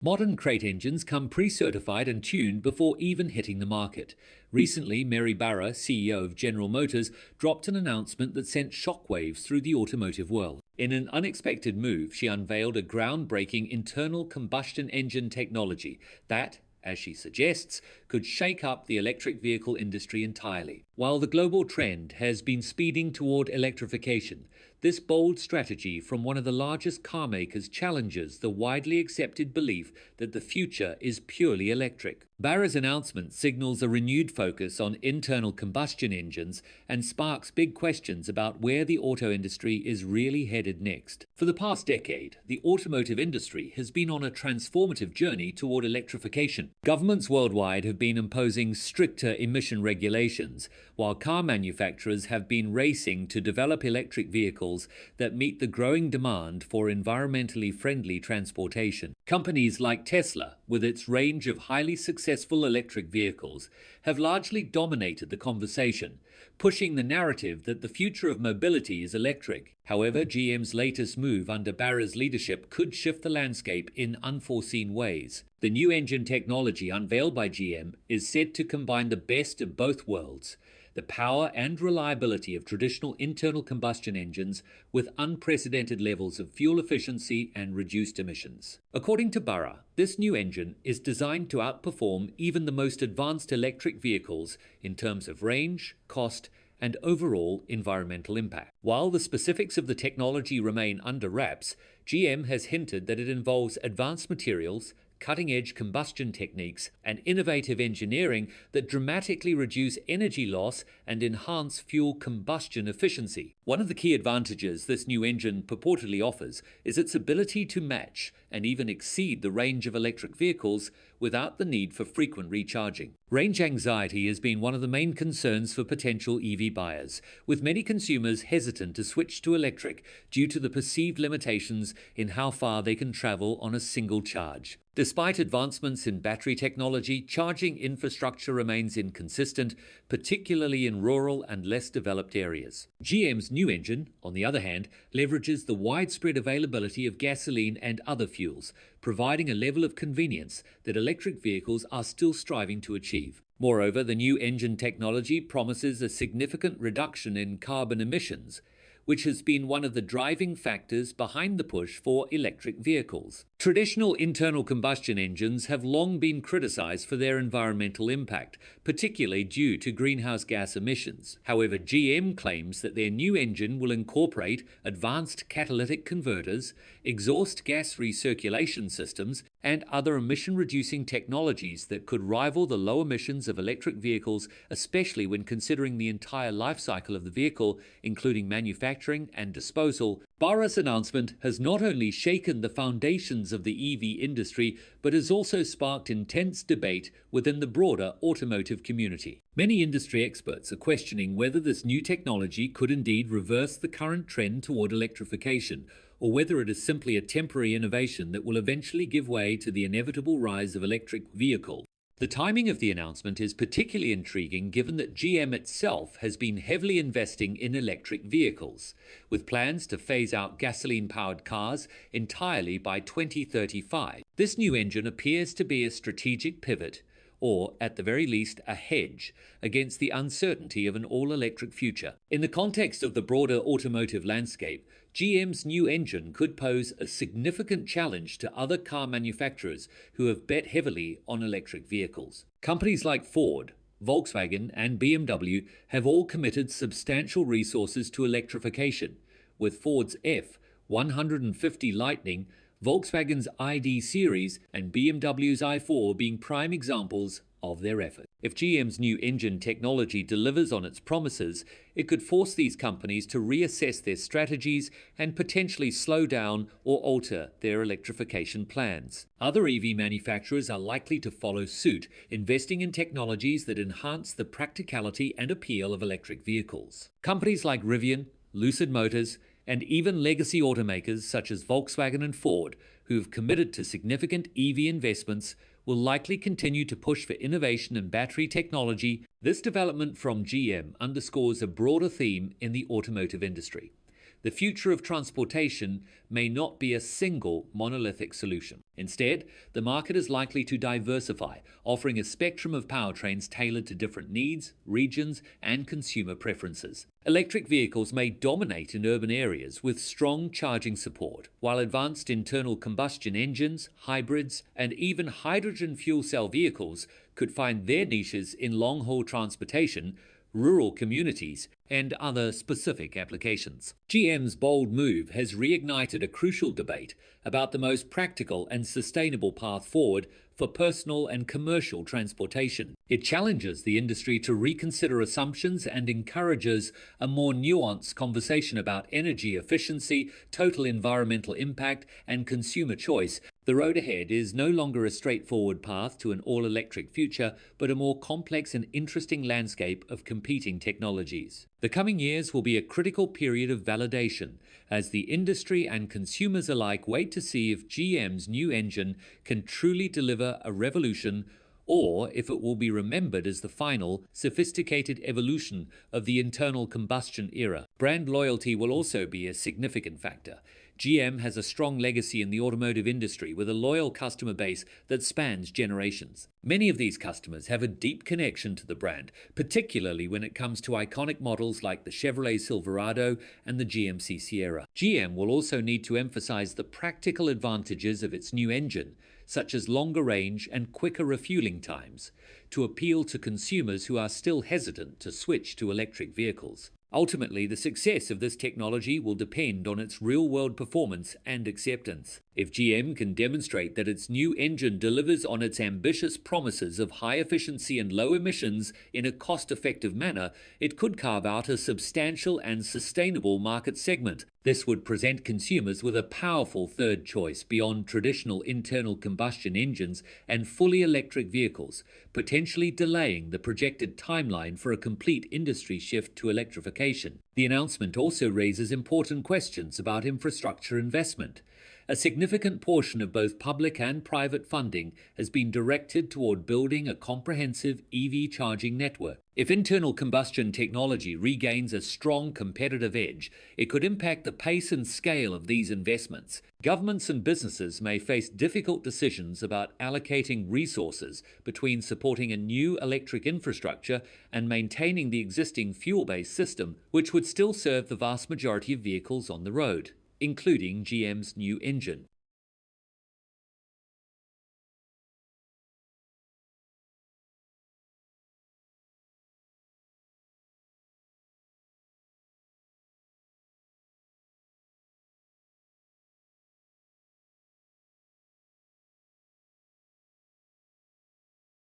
Modern crate engines come pre-certified and tuned before even hitting the market. Recently, Mary Barra, CEO of General Motors, dropped an announcement that sent shockwaves through the automotive world. In an unexpected move, she unveiled a groundbreaking internal combustion engine technology that, as she suggests, could shake up the electric vehicle industry entirely. While the global trend has been speeding toward electrification, this bold strategy from one of the largest car makers challenges the widely accepted belief that the future is purely electric. Barra's announcement signals a renewed focus on internal combustion engines and sparks big questions about where the auto industry is really headed next. For the past decade, the automotive industry has been on a transformative journey toward electrification. Governments worldwide have been imposing stricter emission regulations, while car manufacturers have been racing to develop electric vehicles that meet the growing demand for environmentally friendly transportation. Companies like Tesla, with its range of highly successful electric vehicles, have largely dominated the conversation, pushing the narrative that the future of mobility is electric. However, GM's latest move under Barra's leadership could shift the landscape in unforeseen ways. The new engine technology unveiled by GM is said to combine the best of both worlds: the power and reliability of traditional internal combustion engines with unprecedented levels of fuel efficiency and reduced emissions. According to Barra, this new engine is designed to outperform even the most advanced electric vehicles in terms of range, cost, and overall environmental impact. While the specifics of the technology remain under wraps, GM has hinted that it involves advanced materials, cutting-edge combustion techniques, and innovative engineering that dramatically reduce energy loss and enhance fuel combustion efficiency. One of the key advantages this new engine purportedly offers is its ability to match and even exceed the range of electric vehicles without the need for frequent recharging. Range anxiety has been one of the main concerns for potential EV buyers, with many consumers hesitant to switch to electric due to the perceived limitations in how far they can travel on a single charge. Despite advancements in battery technology, charging infrastructure remains inconsistent, particularly in rural and less developed areas. GM's new engine, on the other hand, leverages the widespread availability of gasoline and other fuels, providing a level of convenience that electric vehicles are still striving to achieve. Moreover, the new engine technology promises a significant reduction in carbon emissions, which has been one of the driving factors behind the push for electric vehicles. Traditional internal combustion engines have long been criticized for their environmental impact, particularly due to greenhouse gas emissions. However, GM claims that their new engine will incorporate advanced catalytic converters, exhaust gas recirculation systems, and other emission-reducing technologies that could rival the low emissions of electric vehicles, especially when considering the entire life cycle of the vehicle, including manufacturing and disposal. Barra's announcement has not only shaken the foundations of the EV industry, but has also sparked intense debate within the broader automotive community. Many industry experts are questioning whether this new technology could indeed reverse the current trend toward electrification, or whether it is simply a temporary innovation that will eventually give way to the inevitable rise of electric vehicles. The timing of the announcement is particularly intriguing given that GM itself has been heavily investing in electric vehicles, with plans to phase out gasoline-powered cars entirely by 2035. This new engine appears to be a strategic pivot, or at the very least a hedge, against the uncertainty of an all-electric future. In the context of the broader automotive landscape, GM's new engine could pose a significant challenge to other car manufacturers who have bet heavily on electric vehicles. Companies like Ford, Volkswagen, and BMW have all committed substantial resources to electrification, with Ford's F-150 Lightning, Volkswagen's ID series, and BMW's i4 being prime examples of their effort. If GM's new engine technology delivers on its promises, it could force these companies to reassess their strategies and potentially slow down or alter their electrification plans. Other EV manufacturers are likely to follow suit, investing in technologies that enhance the practicality and appeal of electric vehicles. Companies like Rivian, Lucid Motors, and even legacy automakers such as Volkswagen and Ford, who have committed to significant EV investments, will likely continue to push for innovation in battery technology. This development from GM underscores a broader theme in the automotive industry. The future of transportation may not be a single monolithic solution. Instead, the market is likely to diversify, offering a spectrum of powertrains tailored to different needs, regions, and consumer preferences. Electric vehicles may dominate in urban areas with strong charging support, while advanced internal combustion engines, hybrids, and even hydrogen fuel cell vehicles could find their niches in long-haul transportation, rural communities, and other specific applications. GM's bold move has reignited a crucial debate about the most practical and sustainable path forward for personal and commercial transportation. It challenges the industry to reconsider assumptions and encourages a more nuanced conversation about energy efficiency, total environmental impact, and consumer choice. The road ahead is no longer a straightforward path to an all-electric future, but a more complex and interesting landscape of competing technologies. The coming years will be a critical period of validation as the industry and consumers alike wait to see if GM's new engine can truly deliver a revolution, or if it will be remembered as the final, sophisticated evolution of the internal combustion era. Brand loyalty will also be a significant factor. GM has a strong legacy in the automotive industry with a loyal customer base that spans generations. Many of these customers have a deep connection to the brand, particularly when it comes to iconic models like the Chevrolet Silverado and the GMC Sierra. GM will also need to emphasize the practical advantages of its new engine, such as longer range and quicker refueling times, to appeal to consumers who are still hesitant to switch to electric vehicles. Ultimately, the success of this technology will depend on its real-world performance and acceptance. If GM can demonstrate that its new engine delivers on its ambitious promises of high efficiency and low emissions in a cost-effective manner, it could carve out a substantial and sustainable market segment. This would present consumers with a powerful third choice beyond traditional internal combustion engines and fully electric vehicles, potentially delaying the projected timeline for a complete industry shift to electrification. The announcement also raises important questions about infrastructure investment. A significant portion of both public and private funding has been directed toward building a comprehensive EV charging network. If internal combustion technology regains a strong competitive edge, it could impact the pace and scale of these investments. Governments and businesses may face difficult decisions about allocating resources between supporting a new electric infrastructure and maintaining the existing fuel-based system, which would still serve the vast majority of vehicles on the road, including GM's new engine.